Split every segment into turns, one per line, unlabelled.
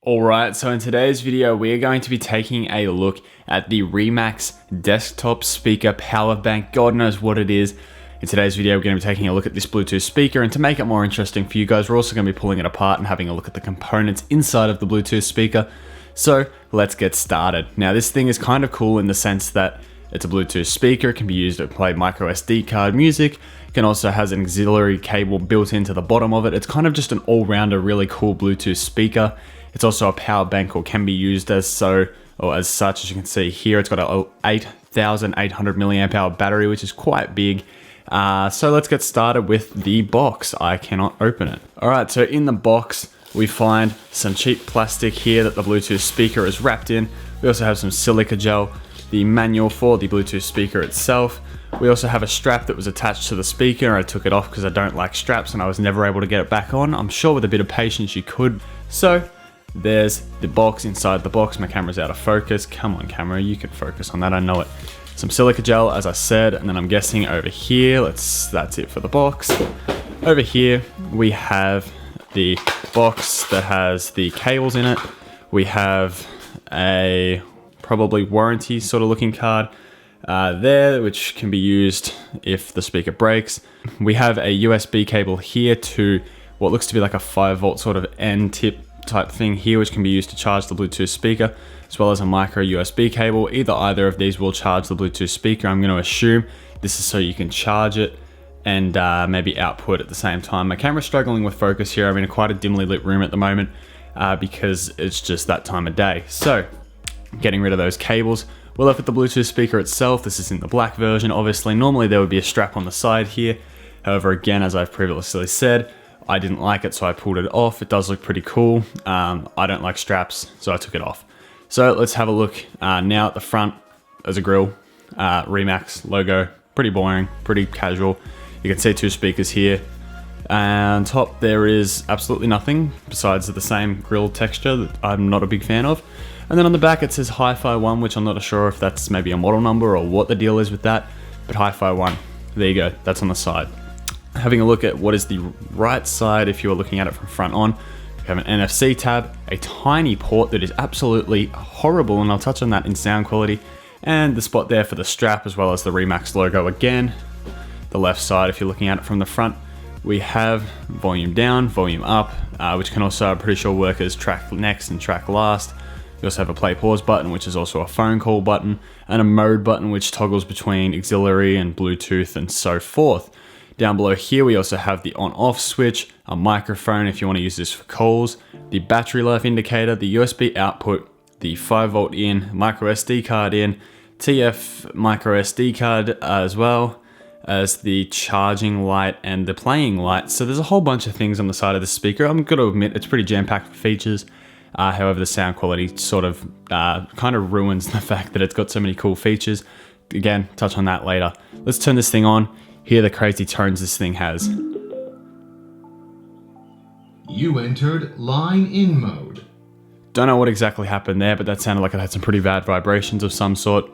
Alright, so in today's video, we are going to be taking a look at the Remax desktop speaker power bank. God knows what it is. In today's video, we're going to be taking a look at this Bluetooth speaker, and to make it more interesting for you guys, we're also going to be pulling it apart and having a look at the components inside of the Bluetooth speaker. So let's get started. Now, this thing is kind of cool in the sense that it's a Bluetooth speaker. It can be used to play micro SD card music. It can also has an auxiliary cable built into the bottom of it. It's kind of just an all-rounder, really cool Bluetooth speaker. It's also a power bank, or can be used as so, or as such. As you can see here, it's got a 8,800 milliamp hour battery, which is quite big. So let's get started with the box. I cannot open it. All right, so in the box, we find some cheap plastic here that the Bluetooth speaker is wrapped in. We also have some silica gel, the manual for the Bluetooth speaker itself. We also have a strap that was attached to the speaker. I took it off because I don't like straps and I was never able to get it back on. I'm sure with a bit of patience you could. So there's the box inside the box. My camera's out of focus. Come on, camera, you can focus on that, I know it. Some silica gel, as I said, and then I'm guessing over here, that's it for the box. Over here, we have the box that has the cables in it. We have a probably warranty sort of looking card there, which can be used if the speaker breaks. We have a USB cable here to what looks to be like a 5-volt sort of end tip type thing here, which can be used to charge the Bluetooth speaker, as well as a micro USB cable. Either of these will charge the Bluetooth speaker. I'm going to assume this is so you can charge it and maybe output at the same time. My camera's struggling with focus here. I'm in quite a dimly lit room at the moment because it's just that time of day. So getting rid of those cables. We're left with the Bluetooth speaker itself. This is in the black version. Obviously, normally there would be a strap on the side here. However, again, as I've previously said, I didn't like it, so I pulled it off. It does look pretty cool. I don't like straps, so I took it off. So let's have a look now at the front. As a grill, Remax logo, pretty boring, pretty casual. You can see two speakers here. And on top there is absolutely nothing besides the same grill texture that I'm not a big fan of. And then on the back it says Hi-Fi 1, which I'm not sure if that's maybe a model number or what the deal is with that. But Hi-Fi 1, there you go, that's on the side. Having a look at what is the right side, if you are looking at it from front on, we have an NFC tab, a tiny port that is absolutely horrible, and I'll touch on that in sound quality, and the spot there for the strap, as well as the Remax logo again. The left side, if you're looking at it from the front, we have volume down, volume up, which can also, I'm pretty sure, work as track next and track last. We also have a play pause button, which is also a phone call button, and a mode button, which toggles between auxiliary and Bluetooth and so forth. Down below here, we also have the on-off switch, a microphone if you want to use this for calls, the battery life indicator, the USB output, the 5-volt in, micro SD card in, TF micro SD card as well as the charging light and the playing light. So there's a whole bunch of things on the side of the speaker. I'm going to admit it's pretty jam-packed with features. However, the sound quality sort of kind of ruins the fact that it's got so many cool features. Again, touch on that later. Let's turn this thing on. Hear the crazy tones this thing has.
You entered line in mode.
Don't know what exactly happened there, but that sounded like it had some pretty bad vibrations of some sort.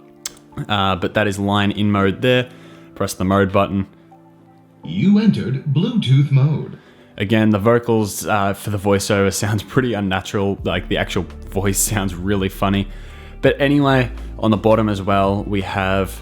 But that is line in mode there. Press the mode button.
You entered Bluetooth mode.
Again, the vocals for the voiceover sounds pretty unnatural. Like the actual voice sounds really funny. But anyway, on the bottom as well, we have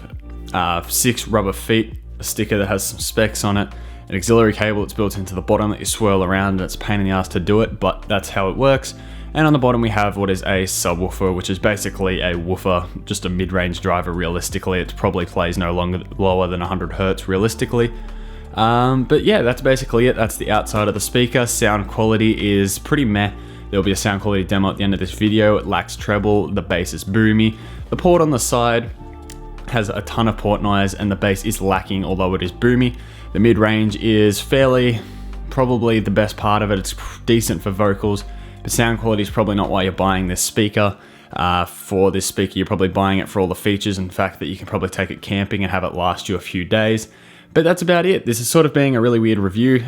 6 rubber feet. A sticker that has some specs on it, an auxiliary cable that's built into the bottom that you swirl around, and it's a pain in the ass to do it, but that's how it works. And on the bottom we have what is a subwoofer, which is basically a woofer, just a mid-range driver realistically. It probably plays no lower than 100 Hertz realistically. But yeah, that's basically it. That's the outside of the speaker. Sound quality is pretty meh. There'll be a sound quality demo at the end of this video. It lacks treble, the bass is boomy. The port on the side has a ton of port noise, and the bass is lacking, although it is boomy. The mid-range is probably the best part of it. It's decent for vocals, but sound quality is probably not why you're buying this speaker. For this speaker, you're probably buying it for all the features and the fact that you can probably take it camping and have it last you a few days. But that's about it. This is sort of being a really weird review.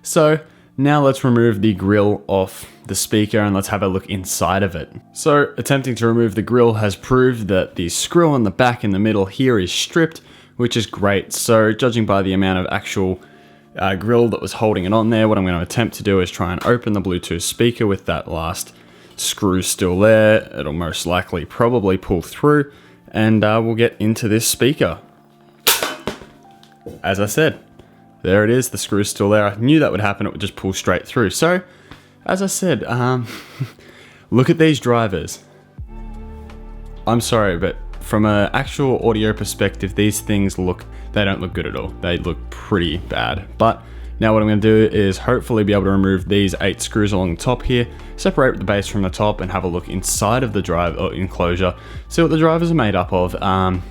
So now let's remove the grill off the speaker and let's have a look inside of it. So attempting to remove the grill has proved that the screw on the back in the middle here is stripped, which is great. So judging by the amount of actual grill that was holding it on there, what I'm going to attempt to do is try and open the Bluetooth speaker with that last Screw's still there. It'll most likely probably pull through, and we'll get into this speaker. As I said, there it is, the screw's still there. I knew that would happen, it would just pull straight through. So, as I said, look at these drivers. I'm sorry, but from an actual audio perspective, these things they don't look good at all. They look pretty bad. But now what I'm going to do is hopefully be able to remove these 8 screws along the top here, separate the base from the top, and have a look inside of the drive or enclosure, see what the drivers are made up of.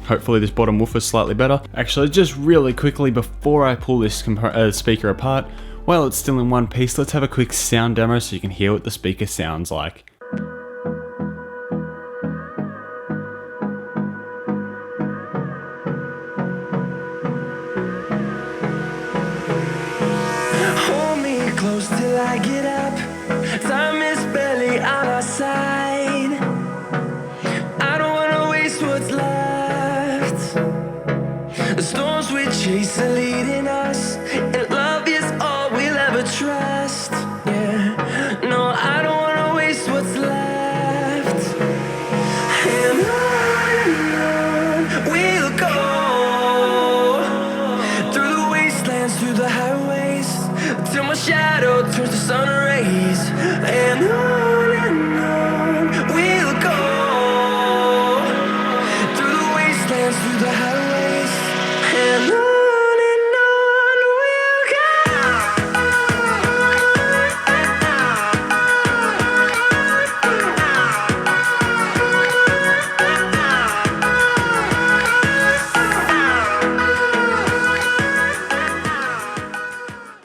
Hopefully this bottom woofer is slightly better. Actually, just really quickly before I pull this speaker apart, while it's still in one piece, let's have a quick sound demo so you can hear what the speaker sounds like.
Close till I get up. Time is barely on our side. I don't wanna waste what's left. The storms we chase are leading us, and love is all we'll ever trust. Yeah, no, I don't wanna waste what's left. And on we'll go, through the wastelands, through the highways, till my shadow turns to sun rays. And on we'll go, through the wastelands, through the highways. And on we'll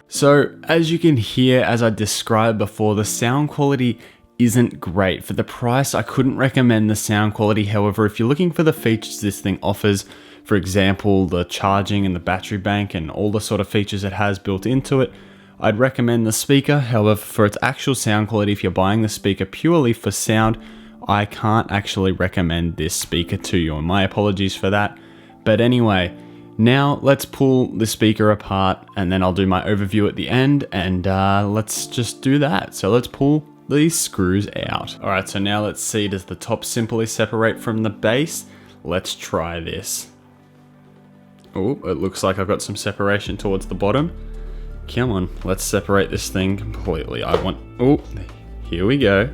So, as you can hear, as I described before, the sound quality isn't great. For the price, I couldn't recommend the sound quality. However, if you're looking for the features this thing offers, for example, the charging and the battery bank and all the sort of features it has built into it, I'd recommend the speaker. However, for its actual sound quality, if you're buying the speaker purely for sound, I can't actually recommend this speaker to you, and my apologies for that. But anyway, now let's pull the speaker apart, and then I'll do my overview at the end, and let's just do that. So let's pull these screws out. All right, so now let's see, does the top simply separate from the base? Let's try this. Oh, it looks like I've got some separation towards the bottom. Come on, let's separate this thing completely. Oh, here we go.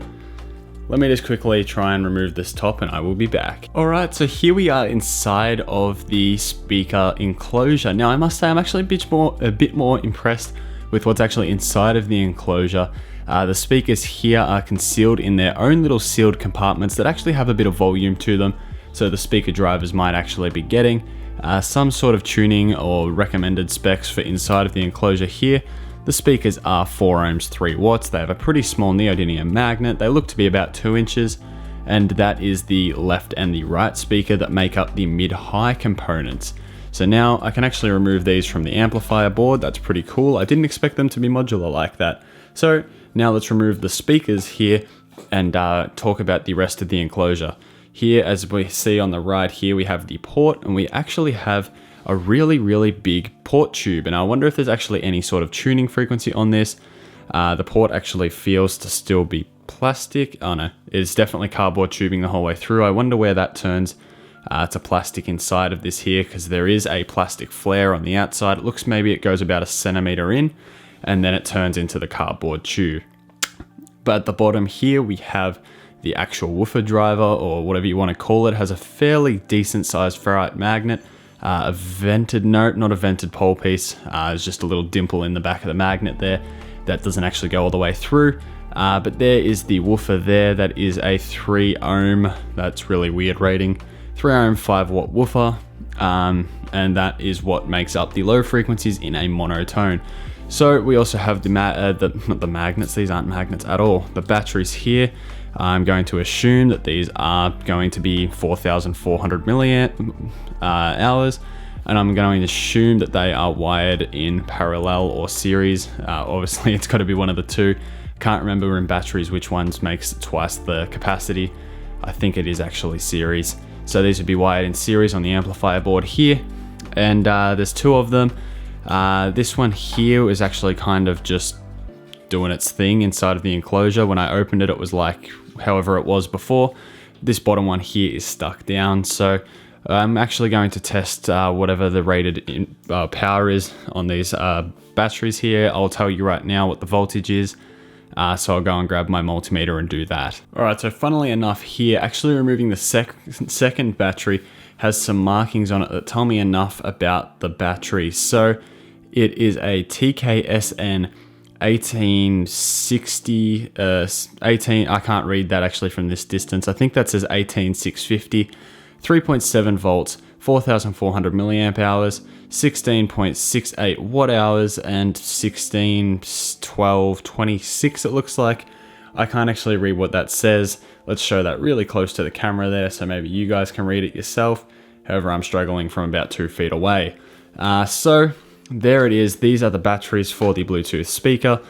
Let me just quickly try and remove this top and I will be back. All right, so here we are inside of the speaker enclosure. Now I must say I'm actually a bit more impressed with what's actually inside of the enclosure. The speakers here are concealed in their own little sealed compartments that actually have a bit of volume to them. So the speaker drivers might actually be getting some sort of tuning or recommended specs for inside of the enclosure here. The speakers are 4 ohms, 3 watts. They have a pretty small neodymium magnet. They look to be about 2 inches. And that is the left and the right speaker that make up the mid-high components. So now I can actually remove these from the amplifier board. That's pretty cool. I didn't expect them to be modular like that. So now let's remove the speakers here and talk about the rest of the enclosure. Here, as we see on the right here, we have the port, and we actually have a really big port tube, and I wonder if there's actually any sort of tuning frequency on this. The port actually feels to still be plastic. Oh no, it's definitely cardboard tubing the whole way through. I wonder where that turns to plastic inside of this here, because there is a plastic flare on the outside. It looks maybe it goes about 1 centimeter in, and then it turns into the cardboard tube. But at the bottom here, we have the actual woofer driver, or whatever you want to call it. It has a fairly decent sized ferrite magnet. A vented note, not a vented pole piece. There's just a little dimple in the back of the magnet there that doesn't actually go all the way through. But there is the woofer there. That is a 3 ohm, that's really weird rating, 3 ohm 5 watt woofer. And that is what makes up the low frequencies in a monotone. So we also have not the magnets, these aren't magnets at all. The batteries here, I'm going to assume that these are going to be 4,400 milliamp hours, and I'm going to assume that they are wired in parallel or series. Obviously it's got to be one of the two. Can't remember in batteries which ones makes twice the capacity. I think it is actually series. So these would be wired in series on the amplifier board here, and there's 2 of them. This one here is actually kind of just doing its thing inside of the enclosure. When I opened it, it was like however it was before. This bottom one here is stuck down, so I'm actually going to test whatever the rated power is on these batteries here. I'll tell you right now what the voltage is. So I'll go and grab my multimeter and do that. All right, so funnily enough here, actually removing the second battery has some markings on it that tell me enough about the battery. So it is a TKSN 1860, I can't read that actually from this distance. I think that says 18650, 3.7 volts, 4,400 milliamp hours, 16.68 watt hours, and 161226 it looks like. I can't actually read what that says. Let's show that really close to the camera there, so maybe you guys can read it yourself. However, I'm struggling from about 2 feet away. So there it is. These are the batteries for the Bluetooth speaker.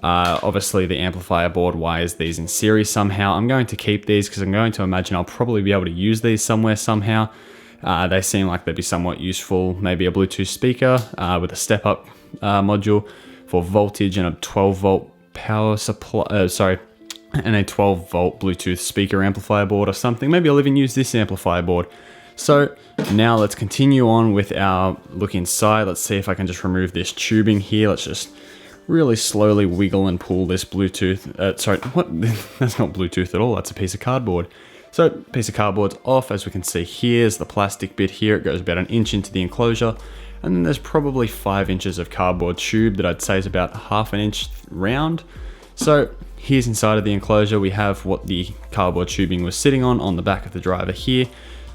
Obviously the amplifier board wires these in series somehow. I'm going to keep these because I'm going to imagine I'll probably be able to use these somewhere somehow. They seem like they'd be somewhat useful. Maybe a Bluetooth speaker with a step up module for voltage and a 12 volt power supply, and a 12 volt Bluetooth speaker amplifier board or something. Maybe I'll even use this amplifier board. So now let's continue on with our look inside. Let's see if I can just remove this tubing here. Let's just really slowly wiggle and pull this Bluetooth. That's not Bluetooth at all. That's a piece of cardboard. So piece of cardboard's off. As we can see, here's the plastic bit here. It goes about 1 inch into the enclosure. And then there's probably 5 inches of cardboard tube that I'd say is about 1/2 inch round. So here's inside of the enclosure. We have what the cardboard tubing was sitting on the back of the driver here.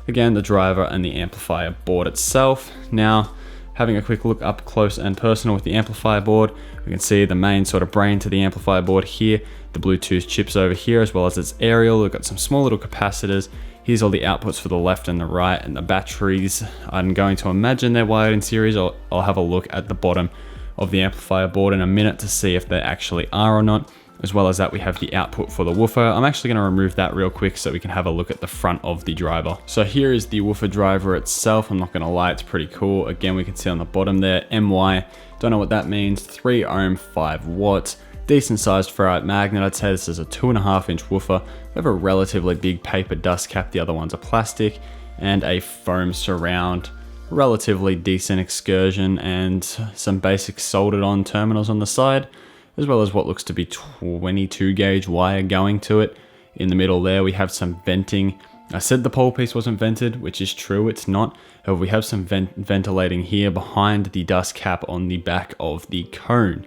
Again, the driver and the amplifier board itself. Now, having a quick look up close and personal with the amplifier board, we can see the main sort of brain to the amplifier board here, the Bluetooth chips over here, as well as its aerial. We've got some small little capacitors. Here's all the outputs for the left and the right, and the batteries. I'm going to imagine they're wired in series. I'll have a look at the bottom of the amplifier board in a minute to see if they actually are or not. As well as that, we have the output for the woofer. I'm actually going to remove that real quick so we can have a look at the front of the driver. So here is the woofer driver itself. I'm not going to lie, it's pretty cool. Again, we can see on the bottom there, MY, don't know what that means, 3 ohm, 5 watts. Decent sized ferrite magnet. I'd say this is a 2.5 inch woofer. We have a relatively big paper dust cap. The other one's a plastic, and a foam surround. Relatively decent excursion, and some basic soldered on terminals on the side, as well as what looks to be 22 gauge wire going to it. In the middle there, we have some venting. I said the pole piece wasn't vented, which is true, it's not. However, we have some ventilating here behind the dust cap on the back of the cone.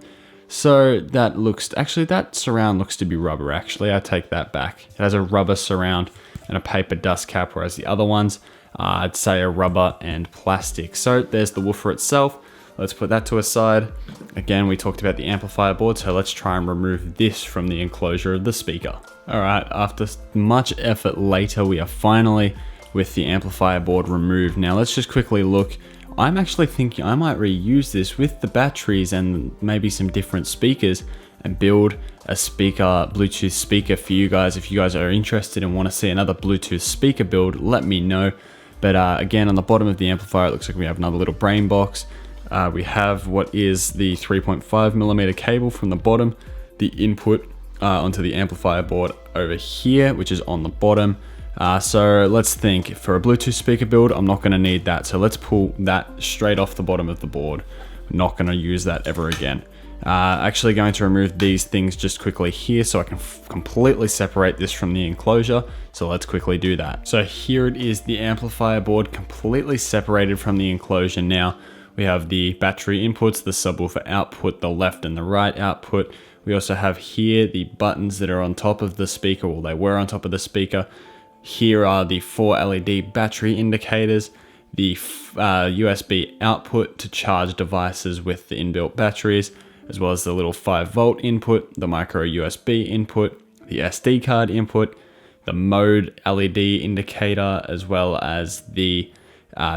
So that looks, actually that surround looks to be rubber actually, I take that back. It has a rubber surround and a paper dust cap, whereas the other ones, I'd say are rubber and plastic. So there's the woofer itself. Let's put that to a side. Again, we talked about the amplifier board, so let's try and remove this from the enclosure of the speaker. All right, after much effort later, we are finally with the amplifier board removed. Now let's just quickly look. I'm actually thinking I might reuse this with the batteries and maybe some different speakers and build a speaker, Bluetooth speaker for you guys. If you guys are interested and want to see another Bluetooth speaker build, let me know. But again, on the bottom of the amplifier, it looks like we have another little brain box. We have what is the 3.5mm cable from the bottom, the input onto the amplifier board over here, which is on the bottom. So let's think, for a Bluetooth speaker build, I'm not going to need that. So let's pull that straight off the bottom of the board. I'm not going to use that ever again. Actually going to remove these things just quickly here so I can completely separate this from the enclosure. So let's quickly do that. So here it is, the amplifier board completely separated from the enclosure now. We have the battery inputs, the subwoofer output, the left and the right output. We also have here the buttons that are on top of the speaker, well, they were on top of the speaker. Here are the 4 LED battery indicators, the USB output to charge devices with the inbuilt batteries, as well as the little 5 volt input, the micro USB input, the SD card input, the mode LED indicator, as well as the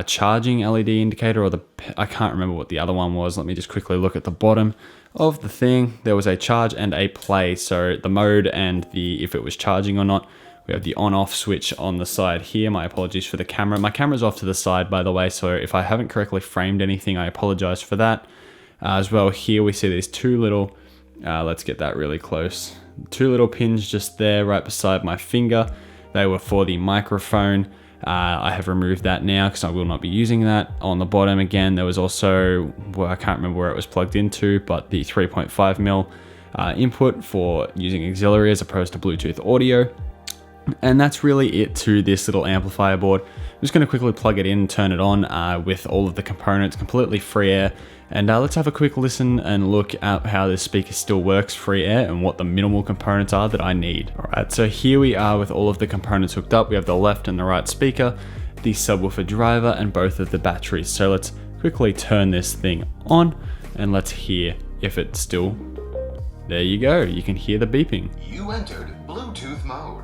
charging LED indicator, or I can't remember what the other one was. Let me just quickly look at the bottom of the thing. There was a charge and a play, so the mode and the if it was charging or not. We have the on-off switch on the side here. My apologies for the camera. My camera's off to the side, by the way, so if I haven't correctly framed anything, I apologize for that. As well, here we see these 2 little Let's get that really close. 2 little pins just there right beside my finger. They were for the microphone. I have removed that now because I will not be using that. On the bottom again, there was also, well, I can't remember where it was plugged into, but the 3.5mm input for using auxiliary as opposed to Bluetooth audio. And that's really it to this little amplifier board. I'm just going to quickly plug it in, turn it on with all of the components, completely free air. And let's have a quick listen and look at how this speaker still works free air and what the minimal components are that I need. All right, so here we are with all of the components hooked up. We have the left and the right speaker, the subwoofer driver, and both of the batteries. So let's quickly turn this thing on and let's hear if it's still, there you go. You can hear the beeping.
You entered Bluetooth mode.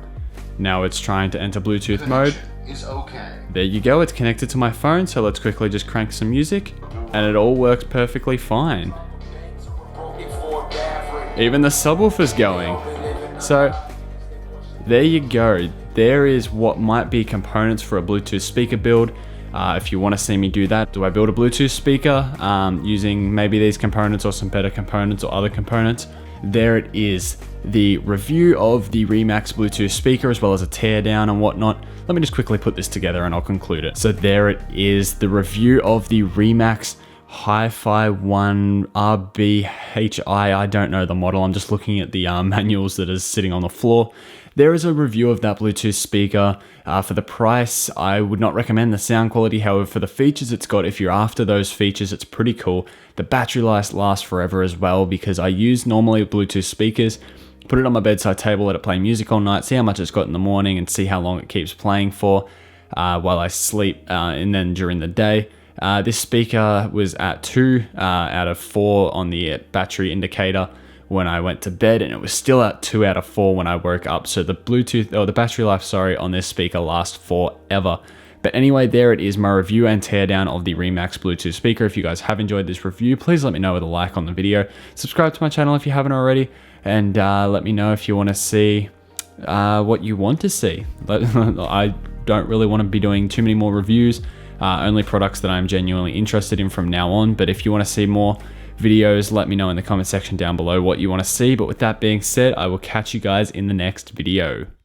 Now it's trying to enter Bluetooth mode.
Is okay.
There you go, it's connected to my phone, so let's quickly just crank some music, and it all works perfectly fine. Even the subwoofer's going. So, there you go. There is what might be components for a Bluetooth speaker build. If you want to see me do that, do I build a Bluetooth speaker using maybe these components or some better components or other components? There it is, the review of the Remax Bluetooth speaker as well as a teardown and whatnot. Let me just quickly put this together and I'll conclude it. So there it is, the review of the Remax Hi-Fi 1 RB-H1. I don't know the model, I'm just looking at the manuals that is sitting on the floor. There is a review of that Bluetooth speaker. For the price, I would not recommend the sound quality. However, for the features it's got, if you're after those features, it's pretty cool. The battery life lasts forever as well because I use normally Bluetooth speakers, put it on my bedside table, let it play music all night, see how much it's got in the morning and see how long it keeps playing for while I sleep and then during the day. This speaker was at 2 out of 4 on the battery indicator when I went to bed, and it was still at 2 out of 4 when I woke up. So the the battery life, on this speaker lasts forever. But anyway, there it is, my review and teardown of the Remax Bluetooth speaker. If you guys have enjoyed this review, please let me know with a like on the video. Subscribe to my channel if you haven't already, and let me know if you want to see what you want to see. I don't really want to be doing too many more reviews, only products that I'm genuinely interested in from now on. But if you want to see more videos, let me know in the comment section down below what you want to see. But with that being said, I will catch you guys in the next video.